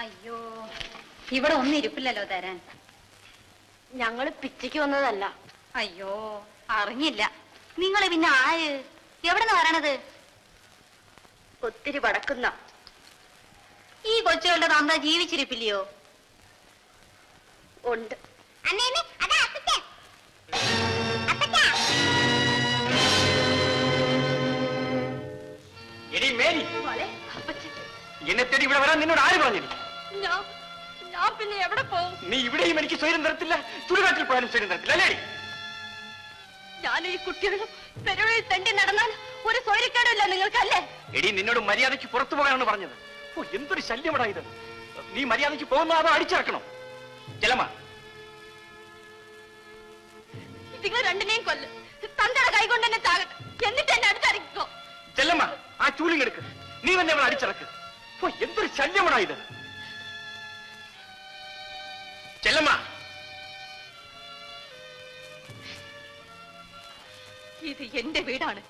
അയ്യോ, ഇവിടെ ഒന്നും ഇരിപ്പില്ലല്ലോ തരാൻ. ഞങ്ങള് പിച്ചയ്ക്ക് വന്നതല്ല. അയ്യോ, അറിഞ്ഞില്ല. നിങ്ങള് പിന്നെ ആര്? എവിടെന്ന് വരണത്? ഒത്തിരി വടക്കുന്ന. ഈ കൊച്ചുകളുടെ തന്ത ജീവിച്ചിരിപ്പില്ലയോ? ഉണ്ട്. എന്നെ തേടി ഇവിടെ വരാൻ നിന്നോട് ആര് പറഞ്ഞില്ല? ഞാൻ പിന്നെ എവിടെ പോകും? നീ ഇവിടെയും എനിക്ക് സ്വയം തരത്തില്ല, ചുടുകാട്ടിൽ പോയാലും സ്വയം തരത്തില്ല അല്ലേ? ഞാൻ ഈ കുട്ടികളും പെരുവഴി തണ്ടി നടന്നാൽ ഒരു സ്വൈര്യക്കേടില്ല നിങ്ങൾക്കല്ലേ? എടി, നിന്നോട് മര്യാദയ്ക്ക് പുറത്തു പോകാനാണ് പറഞ്ഞത്. ഓ, എന്തൊരു ശല്യമാടാ ഇത്. നീ മര്യാദയ്ക്ക് പോകുന്നോ അതോ അടിച്ചിറക്കണോ? ചെലമ്മ, നിങ്ങൾ രണ്ടിനെയും കൊല്ലും. തന്തയുടെ കൈകൊണ്ട് എന്നെ ചാകട്ടെ, എന്നിട്ട് എന്നെ അടുത്തറിയിക്കോ. ചെല്ലമ്മ, ആ ചൂലിങ് എടുക്ക്. നീ തന്നെ അവൾ അടിച്ചിറക്ക്. ഓ, എന്തൊരു ശല്യമാടാ ഇത്. ചെല്ലമ്മ, ഇത് എന്റെ വീടാണ്.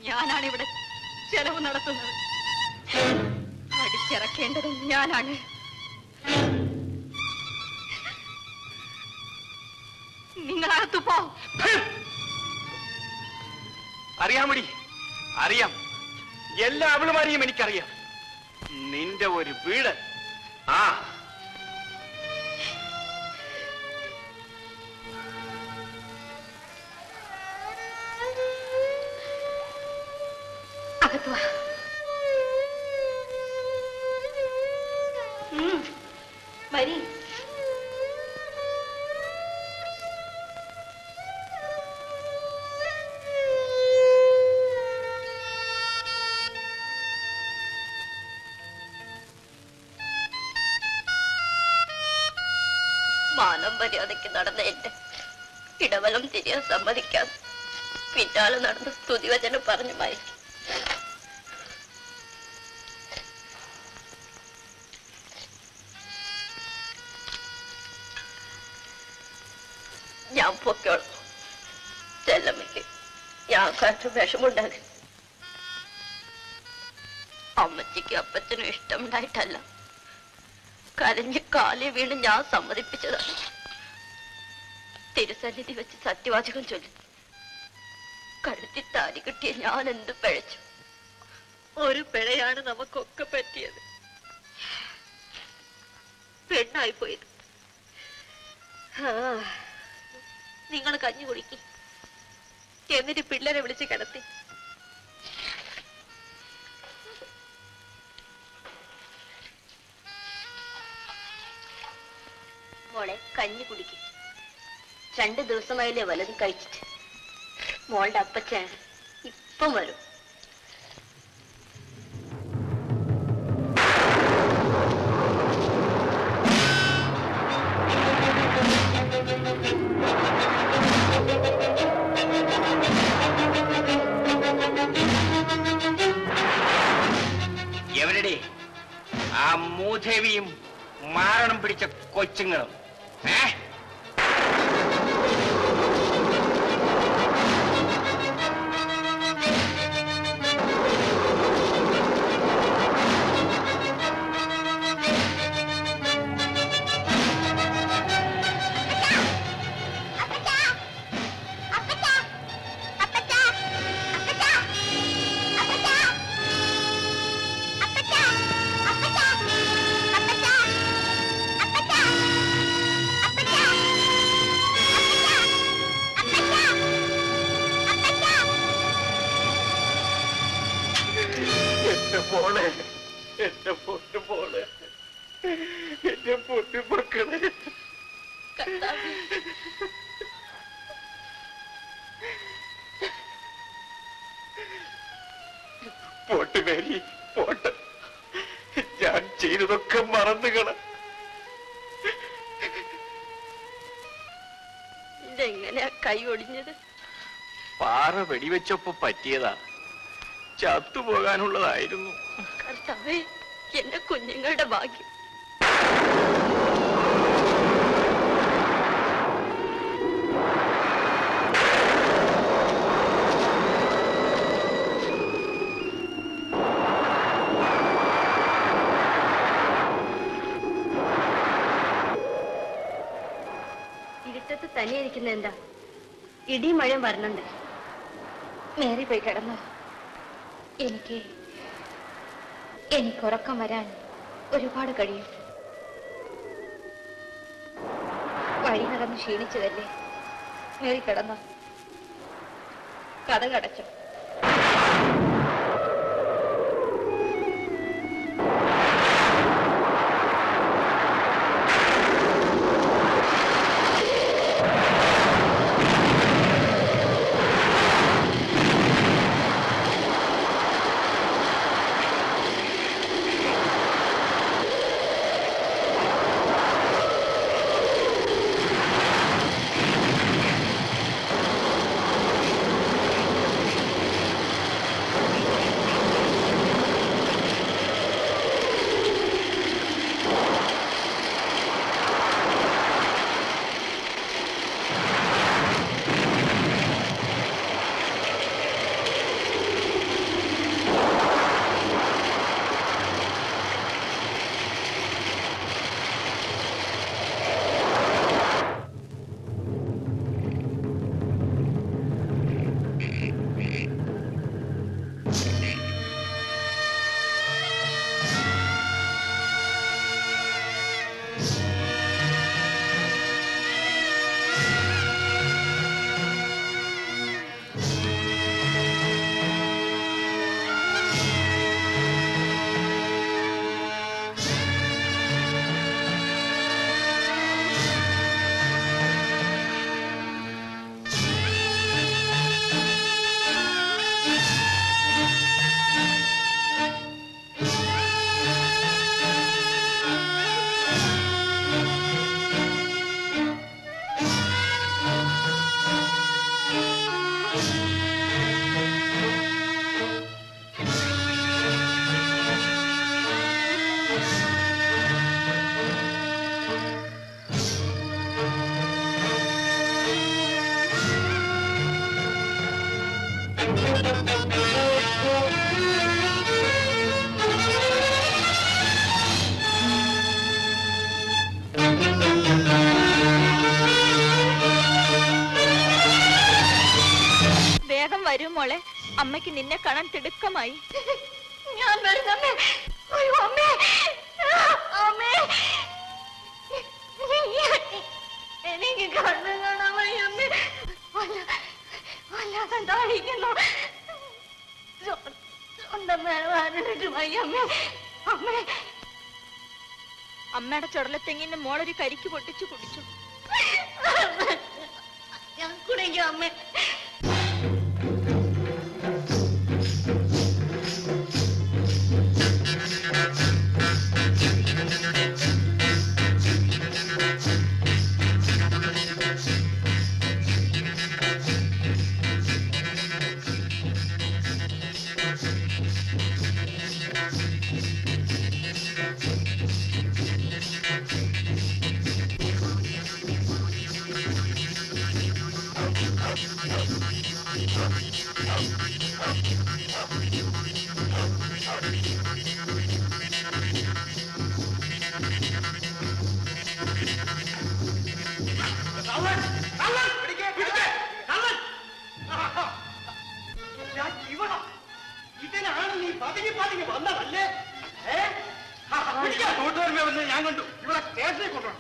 ഞാനാണ് ഇവിടെ ചെലവ് നടത്തുന്നത്. അടിച്ചിറക്കേണ്ടതും ഞാനാണ്. നിങ്ങളകത്തു പോ. അറിയാമടി, അറിയാം. എല്ലാ അവളുമാരെയും എനിക്കറിയാം. നിന്റെ ഒരു വീട്. ആ, അകത്തുവാ. വരി. മാനം മര്യാദയ്ക്ക് നടന്ന എന്റെ ഇടവലം തിരിയാൻ സമ്മതിക്കാൻ പിന്നാലെ നടന്ന് സ്തുതിവചനം പറഞ്ഞു മയക്കി. ഞാൻ പൊക്കോളാം. ചെല്ലമ്മയ്ക്ക് ഞാൻ കാറ്റും വിഷമുണ്ടാകും. അമ്മച്ചിക്ക് അപ്പച്ചനും ഇഷ്ടമുണ്ടായിട്ടല്ല, കരഞ്ഞ് കാലി വീണ് ഞാൻ സമ്മതിപ്പിച്ചതാണ്. തിരുസന്നിധി വെച്ച് സത്യവാചകം ചൊല്ലി കഴുത്തി താരി കിട്ടിയ ഞാൻ എന്ത് പിഴച്ചു? ഒരു പിഴയാണ് നമുക്കൊക്കെ പറ്റിയത്. പെണ്ണായി പോയത്. നിങ്ങൾ കഞ്ഞി കുടിക്കി, എന്നിട്ട് പിള്ളേരെ വിളിച്ച് കിടത്തി. മോളെ കഞ്ഞി കുടിക്കും. 2 ദിവസമായില്ലേ വലതും കഴിച്ചിട്ട്. മോളുടെ അപ്പച്ചൻ ഇപ്പം വരും. എവരുടെ ആ മൂദേവിയും മാരണം പിടിച്ച കൊച്ചുങ്ങളും? Pot Mary, pot. ഞാൻ ചെയ്തതൊക്കെ മറന്നുകള. ഇതെങ്ങനെയാ കൈ ഒടിഞ്ഞത്? പാറ വെടിവെച്ചപ്പോ പറ്റിയതാ. ചത്തുപോകാനുള്ളതായിരുന്നു. കർത്താവേ, എന്റെ കുഞ്ഞുങ്ങളുടെ ഭാഗ്യം. തന്നെ ഇരിക്കുന്ന എന്താ? ഇടിയും മഴയും വരണുണ്ട്. മേരി പോയി കിടന്നോ. എനിക്ക് ഉറക്കം വരാൻ ഒരുപാട് കഴിയും. വഴി നടന്ന് ക്ഷീണിച്ചതല്ലേ. മേരി കിടന്നോ. കഥ കടച്ചോ. വേഗം വരും മോളെ. അമ്മയ്ക്ക് നിന്നെ കാണാൻ തിടുക്കമായി. ഞാൻ വരുന്നമ്മേ. അയ്യോ അമ്മേ, അമ്മേ, എനിക്ക് കണ്ണു കാണാൻ വയ്യമ്മേ. വല്ലാതെ താഴിക്കുന്നു. സ്വന്തം വേദനിട്ട് വയ്യമ്മേ. അമ്മേ, അമ്മയുടെ ചുടലത്തെങ്ങിന്ന് മോളൊരു കരിക്ക് പൊട്ടിച്ചു കുടിച്ചു. ഞാൻ കുടിക്കാം അമ്മേ. ഇതിനാണ് നീ പതുങ്ങി പതുങ്ങി വന്നതല്ലേ? ഞാൻ കണ്ടു. ഇവിടെ സ്റ്റേഷനിൽ കൊണ്ടുപോകണം.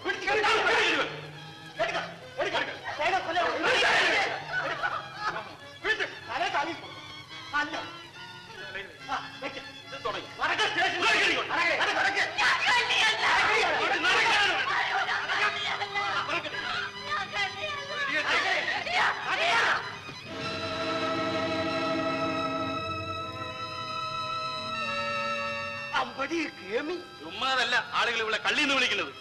അമ്പടി കേമി. ചുമ്മാതല്ല ആളുകൾ ഇവിടെ കള്ളിന്ന് വിളിക്കുന്നത്.